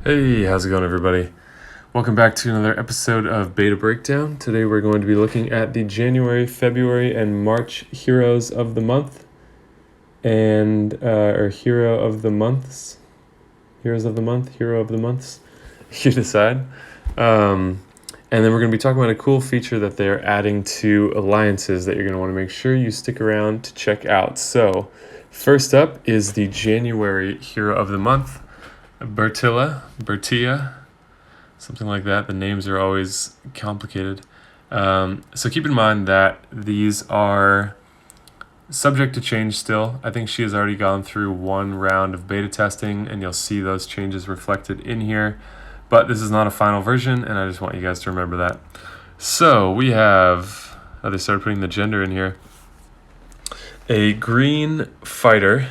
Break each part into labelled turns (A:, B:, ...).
A: Hey, how's it going, everybody? Welcome back to another episode of Beta Breakdown. Today we're going to be looking at the January, February, and March heroes of the month, or hero of the months, hero of the months. You decide. And then we're going to be talking about a cool feature that they're adding to alliances that you're going to want to make sure you stick around to check out. So, first up is the January hero of the month. Bertila, something like that. The names are always complicated. So keep in mind that these are subject to change still. I think she has already gone through one round of beta testing, and you'll see those changes reflected in here. But this is not a final version, and I just want you guys to remember that. So we have, they started putting the gender in here. A green fighter.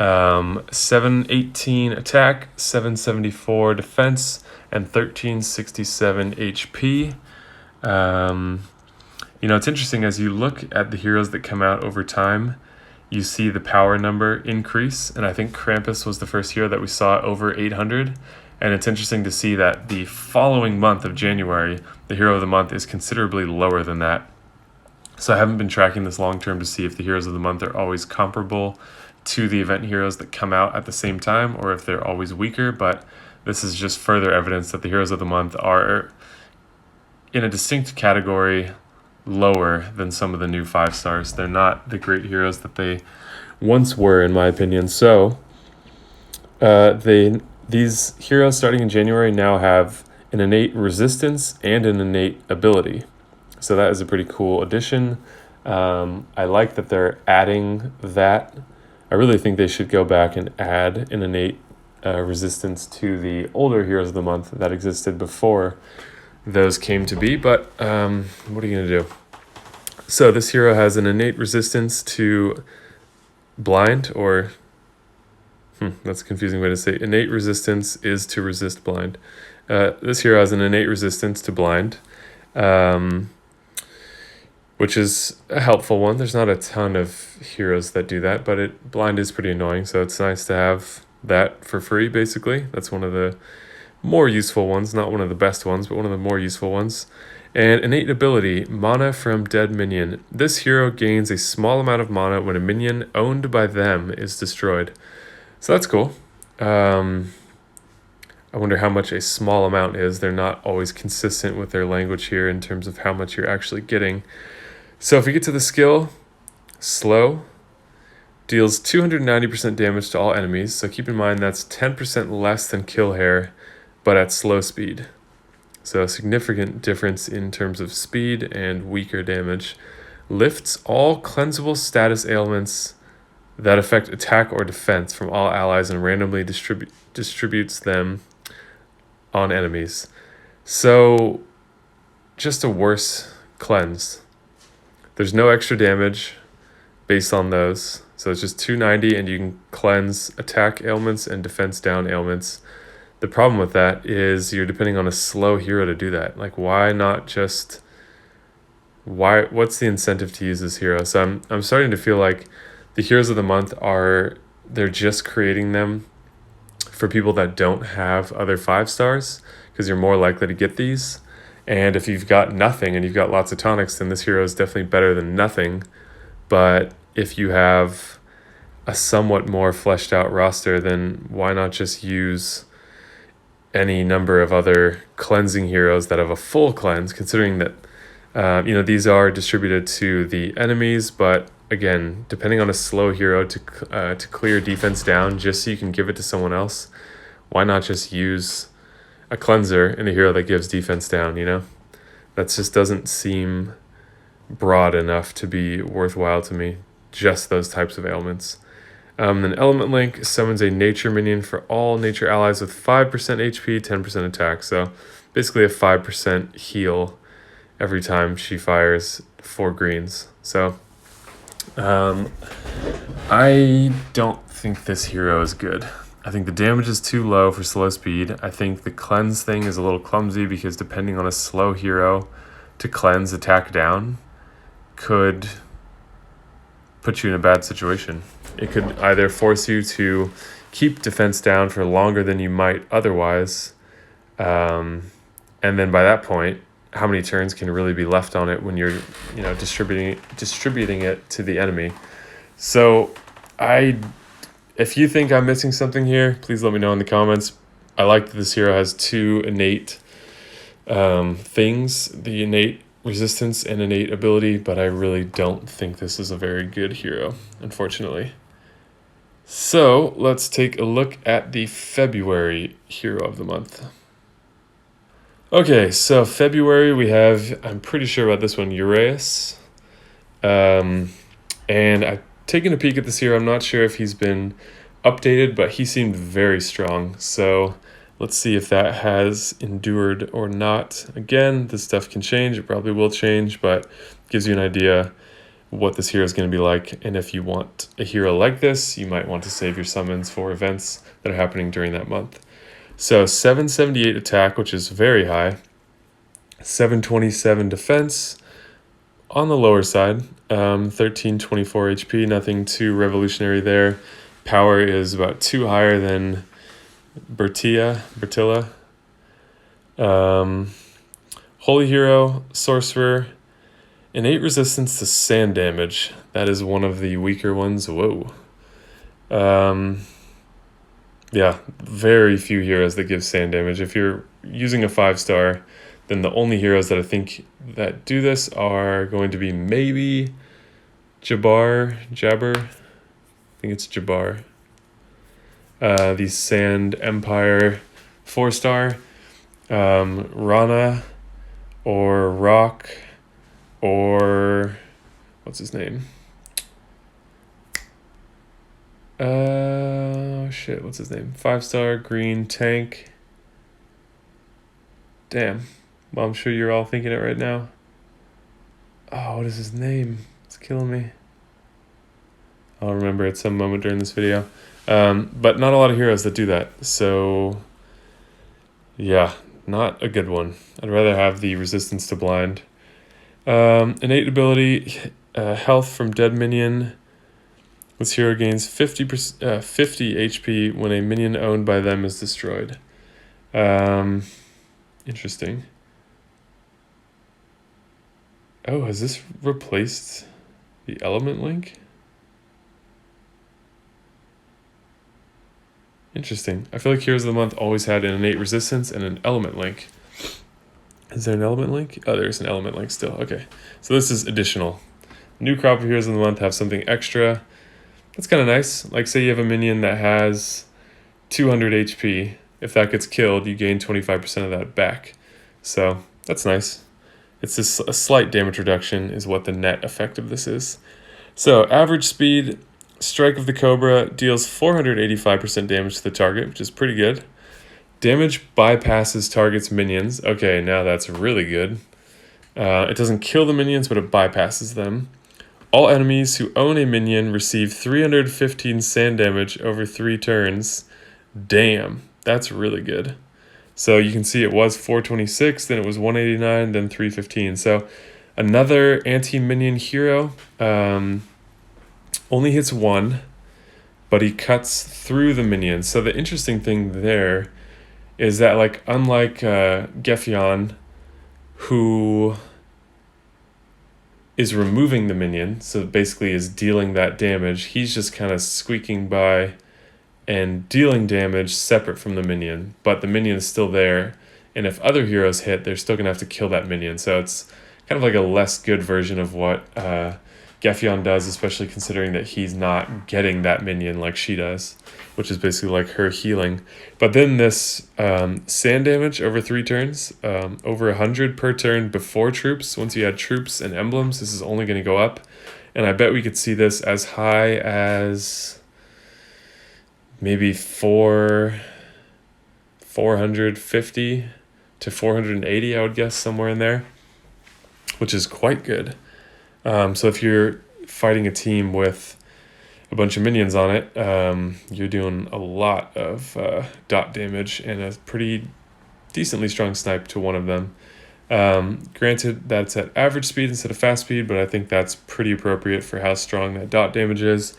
A: 718 attack, 774 defense, and 1367 HP. It's interesting as you look at the heroes that come out over time, you see the power number increase, and I think Krampus was the first hero that we saw over 800, and it's interesting to see that the following month of January, the hero of the month is considerably lower than that. So I haven't been tracking this long term to see if the heroes of the month are always comparable to the event heroes that come out at the same time, or if they're always weaker, but this is just further evidence that the heroes of the month are in a distinct category lower than some of the new 5 stars. They're not the great heroes that they once were, in my opinion. So these heroes starting in January now have an innate resistance and an innate ability. So that is a pretty cool addition. I like that they're adding that. I really think they should go back and add an innate resistance to the older heroes of the month that existed before those came to be. But what are you going to do? So this hero has an innate resistance to blind, or that's a confusing way to say it. Innate resistance is to resist blind. This hero has an innate resistance to blind, which is a helpful one. There's not a ton of heroes that do that, but blind is pretty annoying, so it's nice to have that for free, basically. That's one of the more useful ones, not one of the best ones, but one of the more useful ones. And innate ability, mana from dead minion. This hero gains a small amount of mana when a minion owned by them is destroyed. So that's cool. I wonder how much a small amount is. They're not always consistent with their language here in terms of how much you're actually getting. So if we get to the skill, slow, deals 290% damage to all enemies. So keep in mind that's 10% less than kill hair, but at slow speed. So a significant difference in terms of speed and weaker damage. Lifts all cleansable status ailments that affect attack or defense from all allies and randomly distributes them on enemies. So just a worse cleanse. There's no extra damage based on those. So it's just 290, and you can cleanse attack ailments and defense down ailments. The problem with that is you're depending on a slow hero to do that. Like, why not just... What's the incentive to use this hero? So I'm starting to feel like the heroes of the month they're just creating them for people that don't have other 5 stars, because you're more likely to get these. And if you've got nothing and you've got lots of tonics, then this hero is definitely better than nothing. But if you have a somewhat more fleshed out roster, then why not just use any number of other cleansing heroes that have a full cleanse, considering that these are distributed to the enemies, but again, depending on a slow hero to clear defense down just so you can give it to someone else, why not just use a cleanser and a hero that gives defense down, That just doesn't seem broad enough to be worthwhile to me, just those types of ailments. Then Element Link summons a nature minion for all nature allies with 5% HP, 10% attack. So basically a 5% heal every time she fires 4 greens. So I don't think this hero is good. I think the damage is too low for slow speed. I think the cleanse thing is a little clumsy, because depending on a slow hero, to cleanse attack down could put you in a bad situation. It could either force you to keep defense down for longer than you might otherwise. And then by that point, how many turns can really be left on it when you're, distributing it to the enemy? So if you think I'm missing something here, please let me know in the comments. I like that this hero has 2 innate things, the innate resistance and innate ability, but I really don't think this is a very good hero, unfortunately. So let's take a look at the February hero of the month. Okay, so February we have, I'm pretty sure about this one, Uraeus. And I've taken a peek at this hero. I'm not sure if he's been updated, but he seemed very strong. So let's see if that has endured or not. Again, this stuff can change. It probably will change, but gives you an idea what this hero is going to be like. And if you want a hero like this, you might want to save your summons for events that are happening during that month. So 778 attack, which is very high. 727 defense on the lower side. 1324 HP, nothing too revolutionary there. Power is about 2 higher than Bertila. Holy Hero, Sorcerer, innate resistance to sand damage. That is one of the weaker ones. Whoa. Yeah, very few heroes that give sand damage. If you're using a 5-star, then the only heroes that I think that do this are going to be maybe Jabber. I think it's Jabber. The Sand Empire 4-star. Rana or Rock or what's his name? What's his name? 5-star green tank. Damn. Well, I'm sure you're all thinking it right now. Oh, what is his name? It's killing me. I'll remember at some moment during this video. But not a lot of heroes that do that. So, yeah, not a good one. I'd rather have the resistance to blind. Innate ability, health from dead minion. This hero gains 50 HP when a minion owned by them is destroyed. Interesting. Oh, has this replaced the element link? Interesting. I feel like Heroes of the Month always had an innate resistance and an element link. Is there an element link? Oh, there's an element link still. Okay. So this is additional. New crop of Heroes of the Month have something extra. That's kind of nice. Like, say you have a minion that has 200 HP. If that gets killed, you gain 25% of that back. So that's nice. It's just a slight damage reduction is what the net effect of this is. So average speed, Strike of the Cobra deals 485% damage to the target, which is pretty good. Damage bypasses target's minions. Okay, now that's really good. It doesn't kill the minions, but it bypasses them. All enemies who own a minion receive 315 sand damage over 3 turns. Damn, that's really good. So you can see it was 426, then it was 189, then 315. So another anti-minion hero. Only hits 1, but he cuts through the minions. So the interesting thing there is that, like, unlike Gefyon, who is removing the minion, so basically is dealing that damage, he's just kind of squeaking by and dealing damage separate from the minion, but the minion is still there, and if other heroes hit, they're still going to have to kill that minion. So it's kind of like a less good version of what Gefyon does, especially considering that he's not getting that minion like she does, which is basically like her healing. But then this sand damage over 3 turns, over 100 per turn before troops. Once you add troops and emblems, this is only going to go up. And I bet we could see this as high as maybe 450 to 480, I would guess, somewhere in there, which is quite good. So if you're fighting a team with a bunch of minions on it, you're doing a lot of dot damage and a pretty decently strong snipe to one of them. Granted, that's at average speed instead of fast speed, but I think that's pretty appropriate for how strong that dot damage is.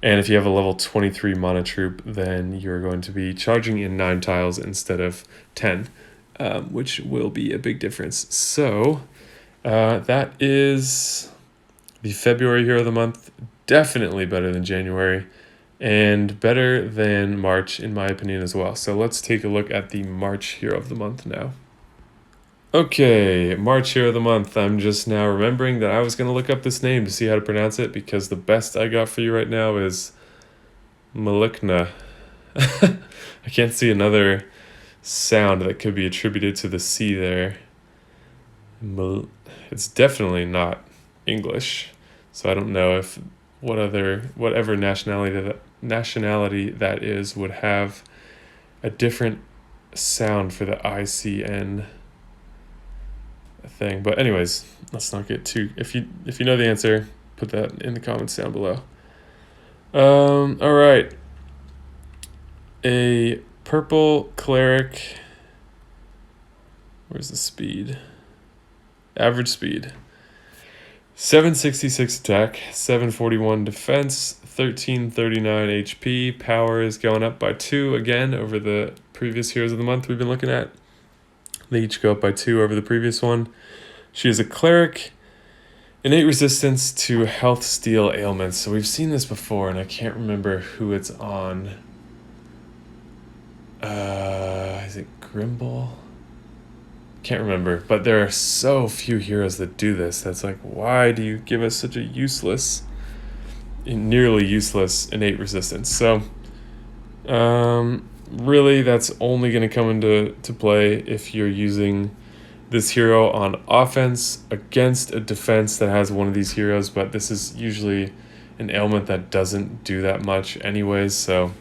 A: And if you have a level 23 mana troop, then you're going to be charging in 9 tiles instead of 10, which will be a big difference. So that is the February Hero of the Month. Definitely better than January, and better than March, in my opinion, as well. So let's take a look at the March Hero of the Month now. Okay, March Hero of the Month. I'm just now remembering that I was going to look up this name to see how to pronounce it, because the best I got for you right now is Malicna. I can't see another sound that could be attributed to the C there. It's definitely not English, so I don't know if whatever nationality that is would have a different sound for the ICN thing. But anyways, let's not get too. If you know the answer, put that in the comments down below. All right. A purple cleric. Where's the speed? Average speed. 766 attack, 741 defense, 1339 HP. Power is going up by 2 again over the previous Heroes of the Month we've been looking at. They each go up by 2 over the previous one. She is a cleric. Innate resistance to health steal ailments. So we've seen this before, and I can't remember who it's on. Is it Grimble? Can't remember, but there are so few heroes that do this. That's like, why do you give us such a nearly useless innate resistance? So really that's only going to come into play if you're using this hero on offense against a defense that has one of these heroes, but this is usually an ailment that doesn't do that much anyways, so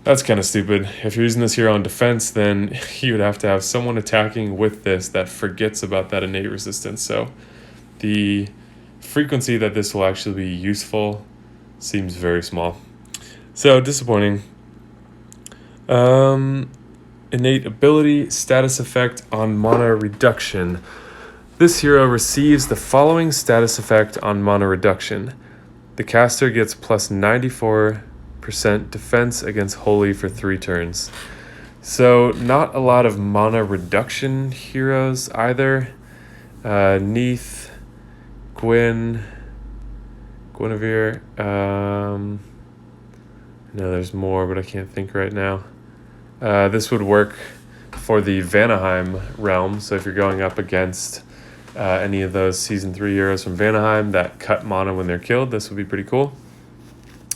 A: that's kind of stupid. If you're using this hero on defense, then you would have to have someone attacking with this that forgets about that innate resistance. So the frequency that this will actually be useful seems very small. So disappointing. Innate ability, status effect on mana reduction. This hero receives the following status effect on mana reduction. The caster gets plus 94% defense against Holy for 3 turns. So not a lot of mana reduction heroes either. Neith, Guinevere. No, there's more, but I can't think right now. This would work for the Vanaheim realm. So if you're going up against any of those Season 3 heroes from Vanaheim that cut mana when they're killed, this would be pretty cool.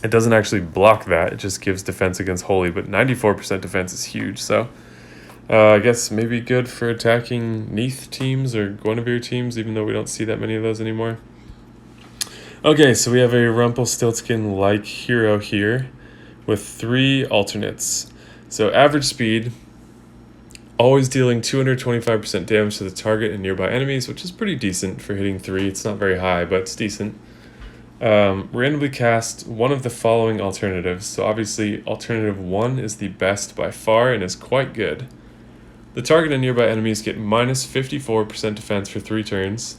A: It doesn't actually block that. It just gives defense against Holy, but 94% defense is huge. So I guess maybe good for attacking Neith teams or Guinevere teams, even though we don't see that many of those anymore. Okay, so we have a Rumpelstiltskin-like hero here with 3 alternates. So average speed, always dealing 225% damage to the target and nearby enemies, which is pretty decent for hitting 3. It's not very high, but it's decent. Randomly cast one of the following alternatives. So obviously alternative 1 is the best by far and is quite good. The target and nearby enemies get minus 54% defense for 3 turns,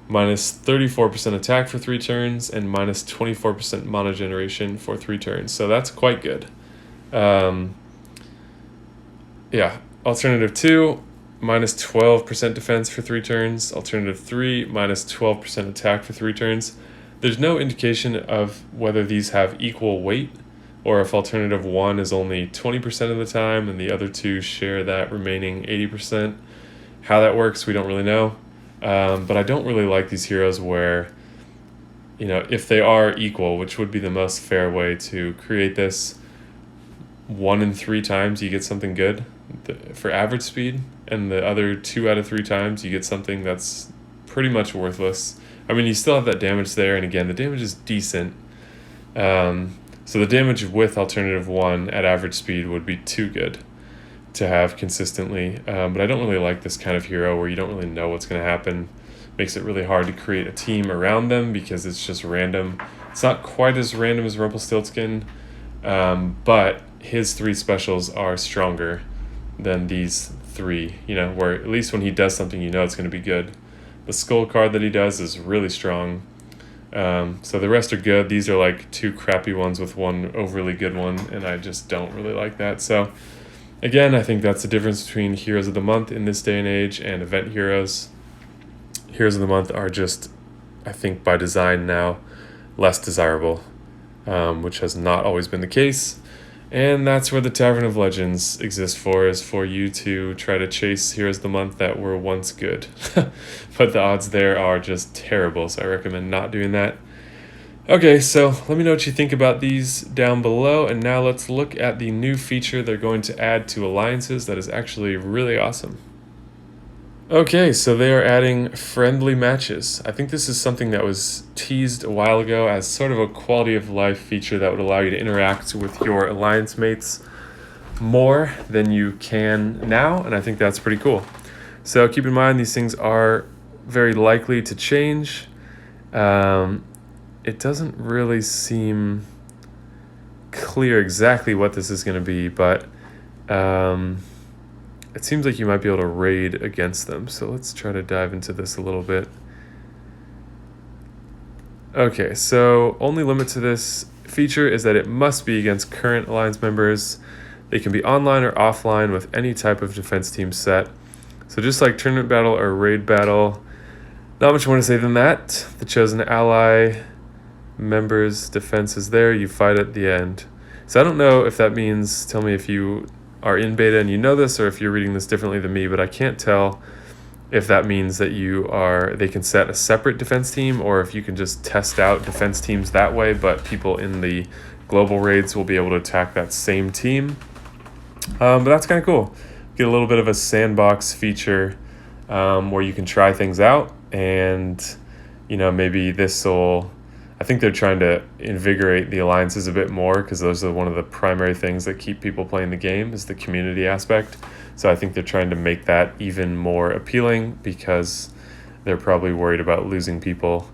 A: minus 34% attack for 3 turns, and minus 24% mana generation for 3 turns. So that's quite good. Yeah, alternative 2, minus 12% defense for 3 turns. Alternative 3, minus 12% attack for 3 turns. There's no indication of whether these have equal weight, or if alternative 1 is only 20% of the time and the other 2 share that remaining 80%. How that works, we don't really know. But I don't really like these heroes where, if they are equal, which would be the most fair way to create this, 1 in 3 times you get something good for average speed, and the other 2 out of 3 times you get something that's pretty much worthless. I mean, you still have that damage there, and again, the damage is decent. So the damage with alternative 1 at average speed would be too good to have consistently. But I don't really like this kind of hero where you don't really know what's going to happen. Makes it really hard to create a team around them because it's just random. It's not quite as random as Rumpelstiltskin, but his 3 specials are stronger than these 3, where at least when he does something, it's going to be good. The skull card that he does is really strong. So the rest are good. These are like 2 crappy ones with 1 overly good one, and I just don't really like that. So again, I think that's the difference between Heroes of the Month in this day and age and event heroes. Heroes of the Month are just, I think by design now, less desirable, which has not always been the case. And that's where the Tavern of Legends exists for, is for you to try to chase Heroes of the Month that were once good. But the odds there are just terrible, so I recommend not doing that. Okay, so let me know what you think about these down below, and now let's look at the new feature they're going to add to Alliances that is actually really awesome. Okay, so they are adding friendly matches. I think this is something that was teased a while ago as sort of a quality of life feature that would allow you to interact with your alliance mates more than you can now, and I think that's pretty cool. So keep in mind, these things are very likely to change. It doesn't really seem clear exactly what this is going to be, but it seems like you might be able to raid against them. So let's try to dive into this a little bit. Okay, so only limit to this feature is that it must be against current alliance members. They can be online or offline with any type of defense team set. So just like tournament battle or raid battle, not much more to say than that. The chosen ally members' defense is there. You fight at the end. So I don't know if that means, tell me if you are in beta and you know this, or if you're reading this differently than me, but I can't tell if that means that they can set a separate defense team, or if you can just test out defense teams that way, but people in the global raids will be able to attack that same team. But that's kind of cool. Get a little bit of a sandbox feature where you can try things out, and maybe I think they're trying to invigorate the alliances a bit more, because those are one of the primary things that keep people playing the game, is the community aspect. So I think they're trying to make that even more appealing, because they're probably worried about losing people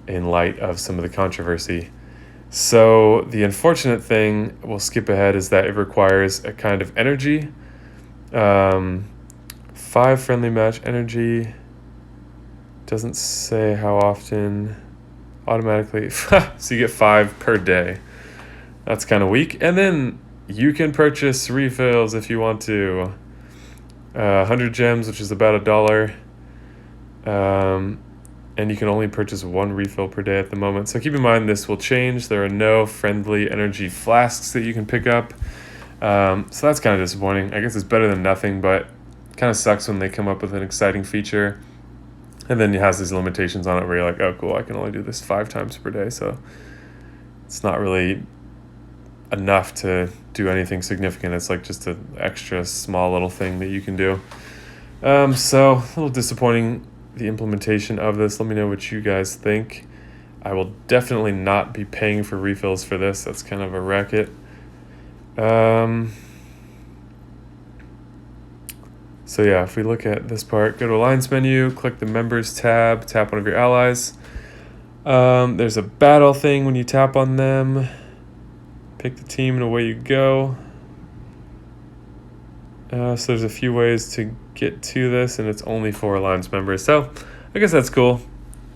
A: in light of some of the controversy. So the unfortunate thing, we'll skip ahead, is that it requires a kind of energy. 5 friendly match energy. Doesn't say how often. Automatically, so you get 5 per day. That's kind of weak. And then you can purchase refills if you want to. 100 gems, which is about $1. And you can only purchase 1 refill per day at the moment. So keep in mind, this will change. There are no friendly energy flasks that you can pick up. So that's kind of disappointing. I guess it's better than nothing, but kind of sucks when they come up with an exciting feature and then it has these limitations on it where you're like, oh, cool, I can only do this 5 times per day. So it's not really enough to do anything significant. It's like just an extra small little thing that you can do. So a little disappointing, the implementation of this. Let me know what you guys think. I will definitely not be paying for refills for this. That's kind of a racket. So yeah, if we look at this part, go to Alliance menu, click the Members tab, tap one of your allies. There's a battle thing when you tap on them. Pick the team and away you go. So there's a few ways to get to this, and it's only for Alliance members. So I guess that's cool.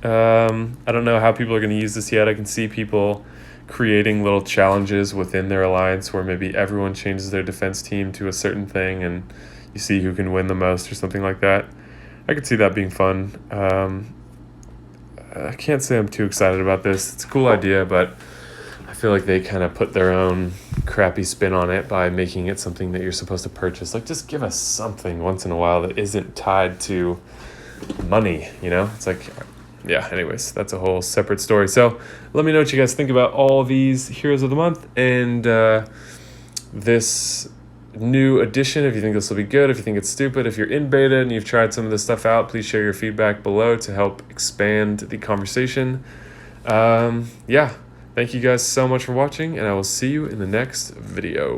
A: I don't know how people are going to use this yet. I can see people creating little challenges within their alliance where maybe everyone changes their defense team to a certain thing and you see who can win the most or something like that. I could see that being fun. I can't say I'm too excited about this. It's a cool idea, but I feel like they kind of put their own crappy spin on it by making it something that you're supposed to purchase. Like, just give us something once in a while that isn't tied to money, you know? It's like, yeah, anyways, that's a whole separate story. So let me know what you guys think about all these Heroes of the Month and this new edition. If you think this will be good, if you think it's stupid, if you're in beta and you've tried some of this stuff out, please share your feedback below to help expand the conversation. Yeah, thank you guys so much for watching, and I will see you in the next video.